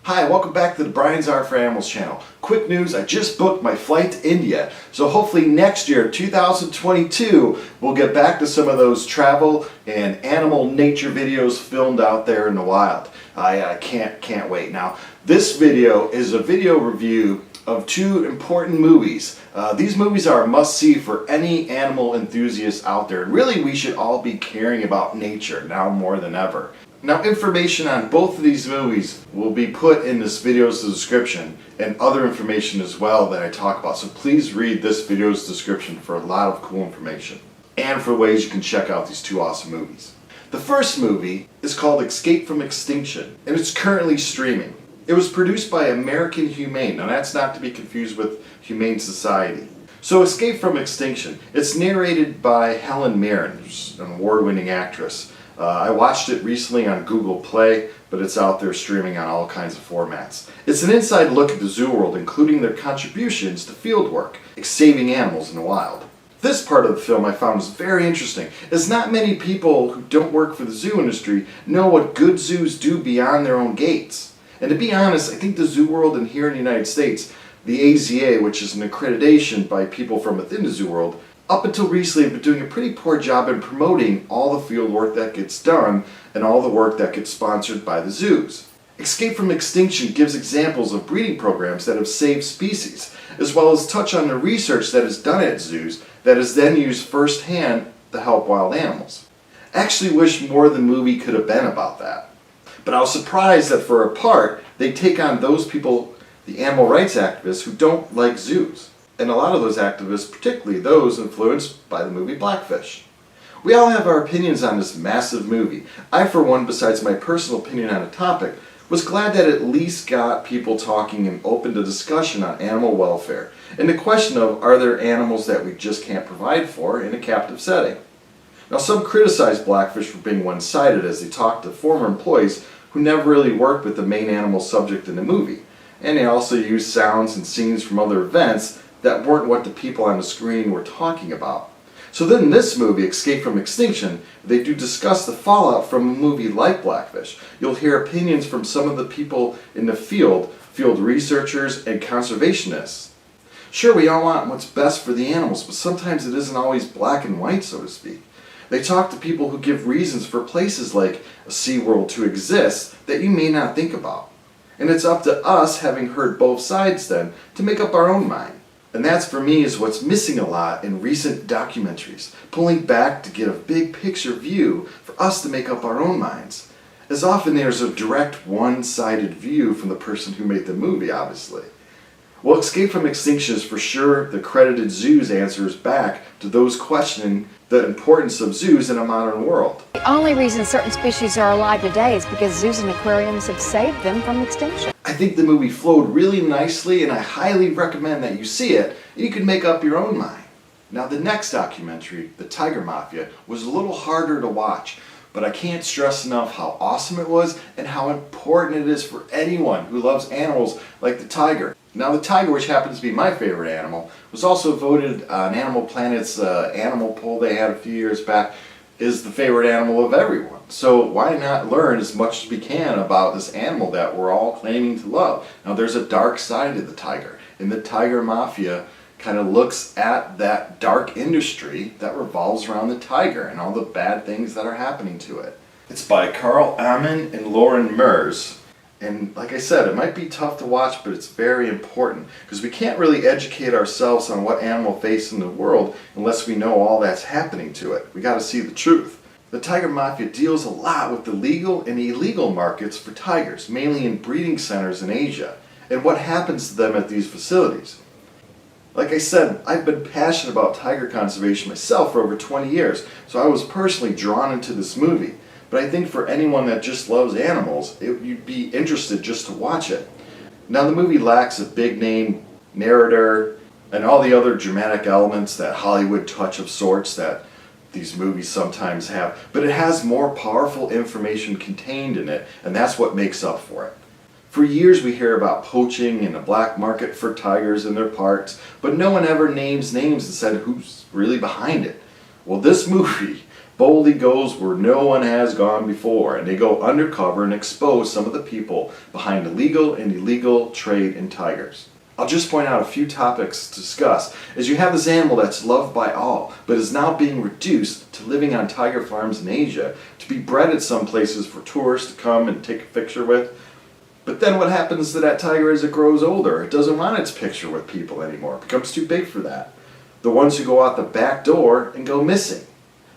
Hi, welcome back to the Brian's Art for Animals channel. Quick news, I just booked my flight to India. So hopefully next year, 2022, we'll get back to some of those travel and animal nature videos filmed out there in the wild. I can't wait. Now, this video is a video review of two important movies. These movies are a must-see for any animal enthusiast out there. And really, we should all be caring about nature now more than ever. Now, information on both of these movies will be put in this video's description and other information as well that I talk about. So please read this video's description for a lot of cool information and for ways you can check out these two awesome movies. The first movie is called Escape from Extinction, and it's currently streaming. It was produced by American Humane. Now, that's not to be confused with Humane Society. So Escape from Extinction, it's narrated by Helen Mirren, who's an award-winning actress. I watched it recently on Google Play, but it's out there streaming on all kinds of formats. It's an inside look at the zoo world, including their contributions to field work, saving animals in the wild. This part of the film I found was very interesting, as not many people who don't work for the zoo industry know what good zoos do beyond their own gates. And to be honest, I think the zoo world and here in the United States, the AZA, which is an accreditation by people from within the zoo world, up until recently have been doing a pretty poor job in promoting all the field work that gets done and all the work that gets sponsored by the zoos. Escape from Extinction gives examples of breeding programs that have saved species, as well as touch on the research that is done at zoos that is then used firsthand to help wild animals. I actually wish more of the movie could have been about that. But I was surprised that for a part, they take on those people, the animal rights activists, who don't like zoos. And a lot of those activists, particularly those influenced by the movie Blackfish. We all have our opinions on this massive movie. I, for one, besides my personal opinion on a topic, was glad that it at least got people talking and open to discussion on animal welfare and the question of, are there animals that we just can't provide for in a captive setting? Now, some criticize Blackfish for being one-sided as they talk to former employees who never really worked with the main animal subject in the movie. And they also use sounds and scenes from other events that weren't what the people on the screen were talking about. So then in this movie, Escape from Extinction, they do discuss the fallout from a movie like Blackfish. You'll hear opinions from some of the people in the field researchers and conservationists. Sure, we all want what's best for the animals, but sometimes it isn't always black and white, so to speak. They talk to people who give reasons for places like a SeaWorld to exist that you may not think about. And it's up to us, having heard both sides then, to make up our own mind. And that's, for me, is what's missing a lot in recent documentaries, pulling back to get a big picture view for us to make up our own minds. As often there's a direct one-sided view from the person who made the movie, obviously. Well, Escape from Extinction is for sure the accredited zoos answers back to those questioning the importance of zoos in a modern world. The only reason certain species are alive today is because zoos and aquariums have saved them from extinction. I think the movie flowed really nicely, and I highly recommend that you see it, and you can make up your own mind. Now, the next documentary, The Tiger Mafia, was a little harder to watch, but I can't stress enough how awesome it was and how important it is for anyone who loves animals like the tiger. Now, the tiger, which happens to be my favorite animal, was also voted on Animal Planet's animal poll they had a few years back, is the favorite animal of everyone. So why not learn as much as we can about this animal that we're all claiming to love? Now, there's a dark side to the tiger, and the Tiger Mafia kind of looks at that dark industry that revolves around the tiger and all the bad things that are happening to it. It's by Carl Amann and Lauren Mers. And like I said, it might be tough to watch, but it's very important because we can't really educate ourselves on what animal face in the world unless we know all that's happening to it. We got to see the truth. The Tiger Mafia deals a lot with the legal and illegal markets for tigers, mainly in breeding centers in Asia, and what happens to them at these facilities. Like I said, I've been passionate about tiger conservation myself for over 20 years, so I was personally drawn into this movie. But I think for anyone that just loves animals, you'd be interested just to watch it. Now, the movie lacks a big name narrator and all the other dramatic elements, that Hollywood touch of sorts that these movies sometimes have, but it has more powerful information contained in it, and that's what makes up for it. For years we hear about poaching and the black market for tigers and their parts, but no one ever names names and said who's really behind it. Well, this movie boldly goes where no one has gone before, and they go undercover and expose some of the people behind the legal and illegal trade in tigers. I'll just point out a few topics to discuss, as you have this animal that's loved by all, but is now being reduced to living on tiger farms in Asia to be bred at some places for tourists to come and take a picture with. But then what happens to that tiger as it grows older? It doesn't want its picture with people anymore. It becomes too big for that. The ones who go out the back door and go missing.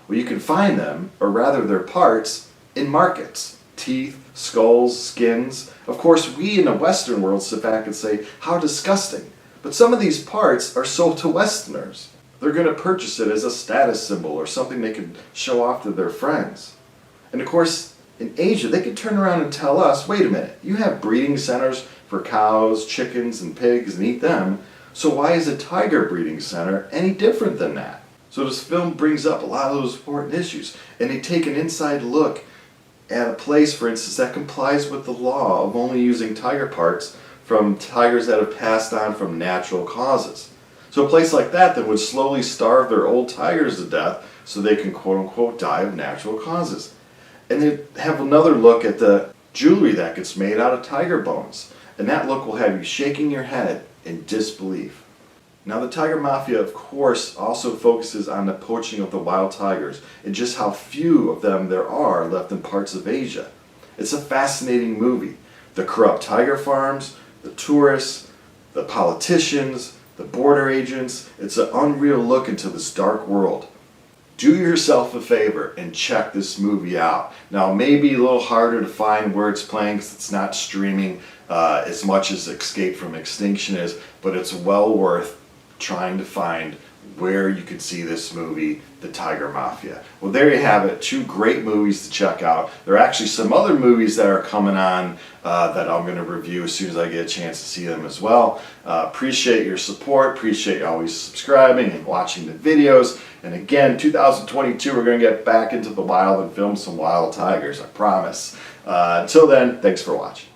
Well, you can find them, or rather their parts, in markets. Teeth, skulls, skins. Of course, we in the Western world sit back and say, how disgusting. But some of these parts are sold to Westerners. They're going to purchase it as a status symbol or something they can show off to their friends. And of course, in Asia, they could turn around and tell us, wait a minute, you have breeding centers for cows, chickens, and pigs and eat them, so why is a tiger breeding center any different than that? So this film brings up a lot of those important issues, and they take an inside look at a place, for instance, that complies with the law of only using tiger parts from tigers that have passed on from natural causes. So a place like that would slowly starve their old tigers to death so they can quote-unquote die of natural causes. And they have another look at the jewelry that gets made out of tiger bones. And that look will have you shaking your head in disbelief. Now the Tiger Mafia, of course, also focuses on the poaching of the wild tigers and just how few of them there are left in parts of Asia. It's a fascinating movie. The corrupt tiger farms, the tourists, the politicians, the border agents. It's an unreal look into this dark world. Do yourself a favor and check this movie out. Now, it may be a little harder to find where it's playing because it's not streaming as much as Escape from Extinction is, but it's well worth trying to find where you could see this movie, The Tiger Mafia. Well, there you have it. 2 great movies to check out. There are actually some other movies that are coming on that I'm going to review as soon as I get a chance to see them as well. Appreciate your support. Appreciate you always subscribing and watching the videos. And again, 2022, we're going to get back into the wild and film some wild tigers, I promise. Until then, thanks for watching.